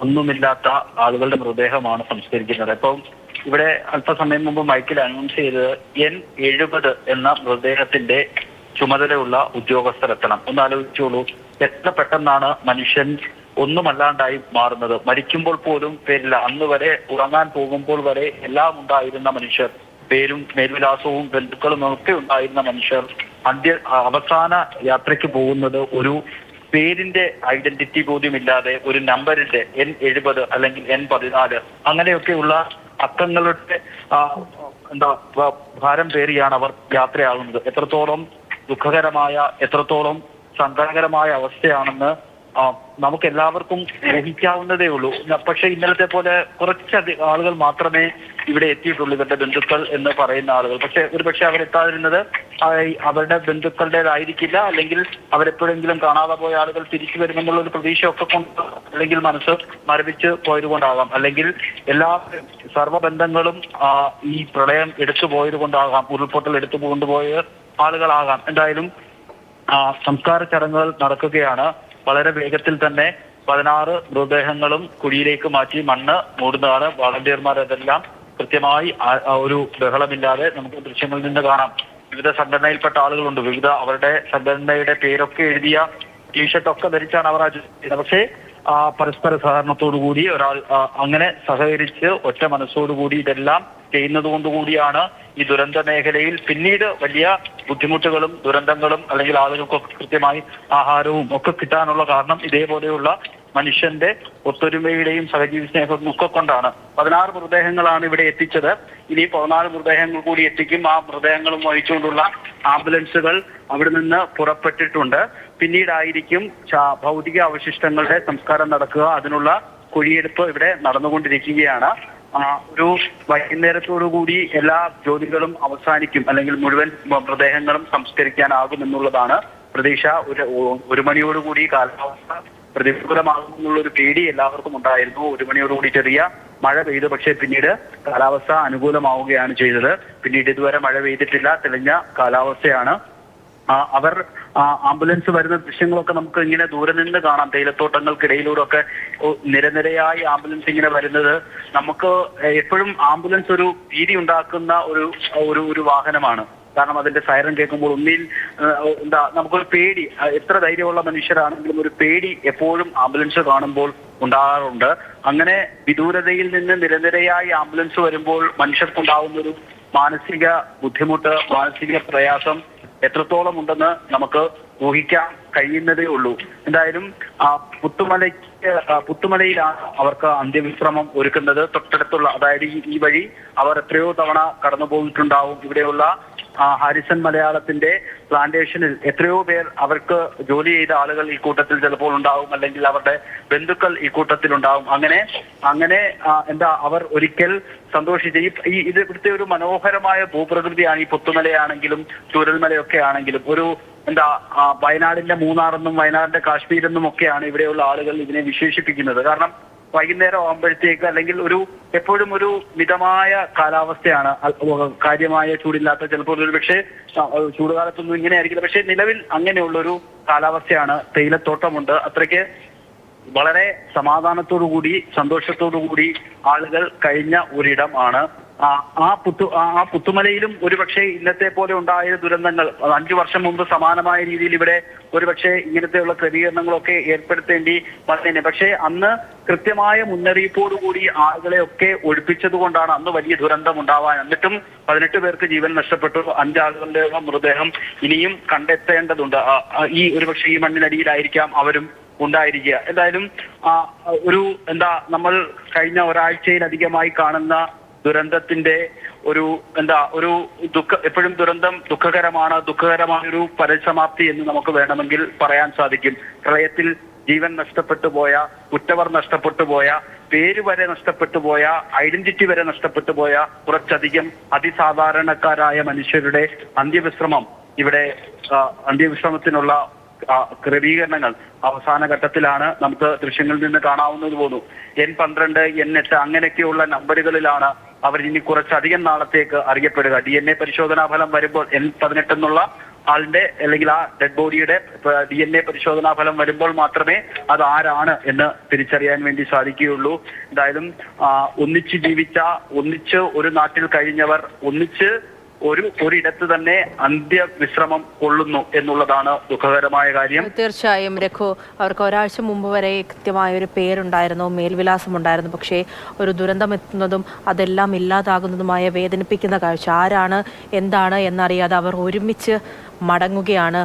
ഒന്നുമില്ലാത്ത ആളുകളുടെ മൃതദേഹമാണ് സംസ്കരിക്കുന്നത്. ഇപ്പം ഇവിടെ അല്പസമയം മുമ്പ് മൈക്കിൽ അനൗൺസ് ചെയ്തത് N70 എന്ന മൃതദേഹത്തിന്റെ ചുമതലയുള്ള ഉദ്യോഗസ്ഥരെത്തണം. ഒന്നാലോചിച്ചോളൂ, എത്ര പെട്ടെന്നാണ് മനുഷ്യൻ ഒന്നുമല്ലാണ്ടായി മാറുന്നത്. മരിക്കുമ്പോൾ പോലും പേരില്ല. അന്ന് വരെ ഉറങ്ങാൻ പോകുമ്പോൾ വരെ എല്ലാം ഉണ്ടായിരുന്ന മനുഷ്യർ, പേരും മേൽവിലാസവും ബന്ധുക്കളും ഒക്കെ ഉണ്ടായിരുന്ന മനുഷ്യർ അവസാന യാത്രയ്ക്ക് പോകുന്നത് ഒരു പേരിന്റെ ഐഡന്റിറ്റി ബോധ്യമില്ലാതെ, ഒരു നമ്പറിന്റെ N70 അല്ലെങ്കിൽ N14 അങ്ങനെയൊക്കെയുള്ള അക്കങ്ങളുടെ ഭാരം പേറിയാണ് അവർ യാത്രയാകുന്നത്. എത്രത്തോളം ദുഃഖകരമായ, എത്രത്തോളം സങ്കടകരമായ അവസ്ഥയാണെന്ന് നമുക്ക് എല്ലാവർക്കും ഊഹിക്കാവുന്നതേ ഉള്ളൂ. പക്ഷെ ഇന്നലത്തെ പോലെ കുറച്ചധികം ആളുകൾ മാത്രമേ ഇവിടെ എത്തിയിട്ടുള്ളൂ, ഇവരുടെ ബന്ധുക്കൾ എന്ന് പറയുന്ന ആളുകൾ. പക്ഷെ ഒരുപക്ഷെ അവരെത്താതിരുന്നത് അവരുടെ ബന്ധുക്കളുടേതായിരിക്കില്ല, അല്ലെങ്കിൽ അവരെപ്പോഴെങ്കിലും കാണാതെ പോയ ആളുകൾ തിരിച്ചു വരുമെന്നുള്ള ഒരു പ്രതീക്ഷയൊക്കെ കൊണ്ട്, അല്ലെങ്കിൽ മനസ്സ് മരവിച്ച് പോയത് കൊണ്ടാകാം, അല്ലെങ്കിൽ എല്ലാ സർവ്വബന്ധങ്ങളും ഈ പ്രളയം എടുത്തു പോയത് കൊണ്ടാകാം, ഉരുൾപൊട്ടൽ എടുത്തു കൊണ്ടുപോയ ആളുകളാകാം. എന്തായാലും സംസ്കാര ചടങ്ങുകൾ നടക്കുകയാണ്. വളരെ വേഗത്തിൽ തന്നെ 16 മൃതദേഹങ്ങളും കുഴിയിലേക്ക് മാറ്റി മണ്ണ് മൂടുന്നതാണ്. വളണ്ടിയർമാർ അതെല്ലാം കൃത്യമായി ഒരു ബഹളമില്ലാതെ നമുക്ക് ദൃശ്യങ്ങളിൽ നിന്ന് കാണാം. വിവിധ സംഘടനയിൽപ്പെട്ട ആളുകളുണ്ട്. വിവിധ അവരുടെ സംഘടനയുടെ പേരൊക്കെ എഴുതിയ ടീഷർട്ടൊക്കെ ധരിച്ചാണ് അവർ ആചരിക്കുന്നത്. പക്ഷേ പരസ്പര സഹകരണത്തോടുകൂടി ഒരാൾ അങ്ങനെ സഹകരിച്ച് ഒറ്റ മനസ്സോടുകൂടി ഇതെല്ലാം ചെയ്യുന്നത് കൊണ്ടുകൂടിയാണ് ഈ ദുരന്ത മേഖലയിൽ പിന്നീട് വലിയ ബുദ്ധിമുട്ടുകളും ദുരന്തങ്ങളും അല്ലെങ്കിൽ ആളുകൾക്കൊക്കെ കൃത്യമായി ആഹാരവും ഒക്കെ കിട്ടാനുള്ള കാരണം ഇതേപോലെയുള്ള മനുഷ്യന്റെ ഒത്തൊരുമയുടെയും സഹജീവി സ്നേഹവും ഒക്കെ കൊണ്ടാണ്. 16 മൃതദേഹങ്ങളാണ് ഇവിടെ എത്തിച്ചത്. ഇനി 14 മൃതദേഹങ്ങൾ കൂടി എത്തിക്കും. ആ മൃതദേഹങ്ങളും വഹിച്ചുകൊണ്ടുള്ള ആംബുലൻസുകൾ അവിടെ നിന്ന് പുറപ്പെട്ടിട്ടുണ്ട്. പിന്നീടായിരിക്കും ഭൗതിക അവശിഷ്ടങ്ങളുടെ സംസ്കാരം നടക്കുക. അതിനുള്ള കുഴിയെടുപ്പ് ഇവിടെ നടന്നുകൊണ്ടിരിക്കുകയാണ്. ഒരു വൈകുന്നേരത്തോടുകൂടി എല്ലാ ജോലികളും അവസാനിക്കും, അല്ലെങ്കിൽ മുഴുവൻ മൃതദേഹങ്ങളും സംസ്കരിക്കാനാകും എന്നുള്ളതാണ് പ്രതീക്ഷ. ഒരു മണിയോടുകൂടി കാലാവസ്ഥ പ്രതികൂലമാകുമെന്നുള്ള ഒരു പേടി എല്ലാവർക്കും ഉണ്ടായിരുന്നു. 1 മണിയോടുകൂടി ചെറിയ മഴ പെയ്തു. പക്ഷേ പിന്നീട് കാലാവസ്ഥ അനുകൂലമാവുകയാണ് ചെയ്തത്. പിന്നീട് ഇതുവരെ മഴ പെയ്തിട്ടില്ല, തെളിഞ്ഞ കാലാവസ്ഥയാണ്. അവർ ആംബുലൻസ് വരുന്ന ദൃശ്യങ്ങളൊക്കെ നമുക്ക് ഇങ്ങനെ ദൂരെ നിന്ന് കാണാം. തേയിലത്തോട്ടങ്ങൾക്കിടയിലൂടെ ഒക്കെ നിരനിരയായി ആംബുലൻസ് ഇങ്ങനെ വരുന്നത്. നമുക്ക് എപ്പോഴും ആംബുലൻസ് ഒരു ഭീതി ഉണ്ടാക്കുന്ന ഒരു വാഹനമാണ്. കാരണം അതിന്റെ സൈറൻ കേൾക്കുമ്പോൾ ഒന്നിൽ നമുക്കൊരു പേടി, എത്ര ധൈര്യമുള്ള മനുഷ്യരാണെങ്കിലും ഒരു പേടി എപ്പോഴും ആംബുലൻസ് കാണുമ്പോൾ ഉണ്ടാകാറുണ്ട്. അങ്ങനെ വിദൂരതയിൽ നിന്ന് നിരനിരയായി ആംബുലൻസ് വരുമ്പോൾ മനുഷ്യർക്കുണ്ടാവുന്ന ഒരു മാനസിക ബുദ്ധിമുട്ട്, മാനസിക പ്രയാസം എത്രത്തോളം ഉണ്ടെന്ന് നമുക്ക് ഊഹിക്കാൻ കഴിയുന്നതേ ഉള്ളൂ. എന്തായാലും പുത്തുമലയിലാണ് അവർക്ക് അന്ത്യവിശ്രമം ഒരുക്കുന്നത്. തൊട്ടടുത്തുള്ള, അതായത് ഈ വഴി അവർ എത്രയോ തവണ കടന്നു പോയിട്ടുണ്ടാവും. ഇവിടെയുള്ള ഹാരിസൺ മലയാളത്തിന്റെ പ്ലാന്റേഷനിൽ എത്രയോ പേർ, അവർക്ക് ജോലി ചെയ്ത ആളുകൾ ഈ കൂട്ടത്തിൽ ചിലപ്പോൾ ഉണ്ടാവും, അല്ലെങ്കിൽ അവരുടെ ബന്ധുക്കൾ ഈ കൂട്ടത്തിൽ ഉണ്ടാവും. അങ്ങനെ അവർ ഒരിക്കൽ സന്തോഷിച്ച് ഇത് ഇവിടുത്തെ ഒരു മനോഹരമായ ഭൂപ്രകൃതിയാണ്. ഈ പുത്തുമലയാണെങ്കിലും ചൂരൽമലയൊക്കെ ആണെങ്കിലും ഒരു വയനാടിന്റെ മൂന്നാറെന്നും വയനാടിന്റെ കാശ്മീരെന്നും ഒക്കെയാണ് ഇവിടെയുള്ള ആളുകൾ ഇതിനെ വിശേഷിപ്പിക്കുന്നത്. കാരണം വൈകുന്നേരം ആകുമ്പോഴത്തേക്ക്, അല്ലെങ്കിൽ എപ്പോഴും ഒരു മിതമായ കാലാവസ്ഥയാണ്. കാര്യമായ ചൂടില്ലാത്ത, ചിലപ്പോൾ ഒരു പക്ഷേ ചൂടുകാലത്തൊന്നും ഇങ്ങനെ ആയിരിക്കില്ല. പക്ഷെ നിലവിൽ അങ്ങനെയുള്ളൊരു കാലാവസ്ഥയാണ്. തേയിലത്തോട്ടമുണ്ട്. അത്രയ്ക്ക് വളരെ സമാധാനത്തോടുകൂടി സന്തോഷത്തോടുകൂടി ആളുകൾ കഴിഞ്ഞ ഒരിടം ആണ്. ആ പുത്തുമലയിലും ഒരുപക്ഷെ ഇന്നത്തെ പോലെ ഉണ്ടായ ദുരന്തങ്ങൾ 5 വർഷം മുമ്പ് സമാനമായ രീതിയിൽ ഇവിടെ ഒരുപക്ഷെ ഇങ്ങനത്തെയുള്ള ക്രമീകരണങ്ങളൊക്കെ ഏർപ്പെടുത്തേണ്ടി വന്നേനെ. പക്ഷേ അന്ന് കൃത്യമായ മുന്നറിയിപ്പോടുകൂടി ആളുകളെ ഒക്കെ ഒഴിപ്പിച്ചത് കൊണ്ടാണ് അന്ന് വലിയ ദുരന്തം ഉണ്ടാവാൻ. എന്നിട്ടും 18 പേർക്ക് ജീവൻ നഷ്ടപ്പെട്ടു. 5 ആളുകളുടെ മൃതദേഹം ഇനിയും കണ്ടെത്തേണ്ടതുണ്ട്. ഒരുപക്ഷെ ഈ മണ്ണിനടിയിലായിരിക്കാം അവരും ഉണ്ടായിരിക്കുക. എന്തായാലും നമ്മൾ കഴിഞ്ഞ ഒരാഴ്ചയിലധികമായി കാണുന്ന ദുരന്തത്തിന്റെ ഒരു എപ്പോഴും ദുരന്തം ദുഃഖകരമായ ഒരു പരിസമാപ്തി എന്ന് നമുക്ക് വേണമെങ്കിൽ പറയാൻ സാധിക്കും. പ്രളയത്തിൽ ജീവൻ നഷ്ടപ്പെട്ടു പോയ, ഉറ്റവർ നഷ്ടപ്പെട്ടു പോയ, പേര് വരെ നഷ്ടപ്പെട്ടു പോയ, ഐഡന്റിറ്റി വരെ നഷ്ടപ്പെട്ടു പോയ കുറച്ചധികം അതിസാധാരണക്കാരായ മനുഷ്യരുടെ അന്ത്യവിശ്രമത്തിനുള്ള ക്രമീകരണങ്ങൾ അവസാന ഘട്ടത്തിലാണ്. നമുക്ക് ദൃശ്യങ്ങളിൽ നിന്ന് കാണാവുന്നത് പോന്നു. N12, N8 അങ്ങനെയൊക്കെയുള്ള നമ്പറുകളിലാണ് അവർ ഇനി കുറച്ചധികം നാളത്തേക്ക് അറിയപ്പെടുക. DNA പരിശോധനാ ഫലം വരുമ്പോൾ N18 എന്നുള്ള ആളിന്റെ അല്ലെങ്കിൽ ആ ഡെഡ് ബോഡിയുടെ DNA പരിശോധനാ ഫലം വരുമ്പോൾ മാത്രമേ അത് ആരാണ് എന്ന് തിരിച്ചറിയാൻ വേണ്ടി സാധിക്കുകയുള്ളൂ. എന്തായാലും ഒന്നിച്ച് ജീവിച്ച, ഒന്നിച്ച് ഒരു നാട്ടിൽ കഴിഞ്ഞവർ, ഒന്നിച്ച് ഒരിടത്ത് തന്നെ അന്ത്യവിശ്രമം കൊള്ളുന്നു എന്നുള്ളതാണ് ദുഃഖകരമായ കാര്യം. തീർച്ചയായും രഘു, അവർക്ക് ഒരാഴ്ച മുമ്പ് വരെ കൃത്യമായ ഒരു പേരുണ്ടായിരുന്നു, മേൽവിലാസം ഉണ്ടായിരുന്നു. പക്ഷേ ഒരു ദുരന്തം എത്തുന്നതും അതെല്ലാം ഇല്ലാതാകുന്നതുമായ വേദനിപ്പിക്കുന്ന കാഴ്ച. ആരാണ് എന്താണ് എന്നറിയാതെ അവർ ഒരുമിച്ച് മടങ്ങുകയാണ്.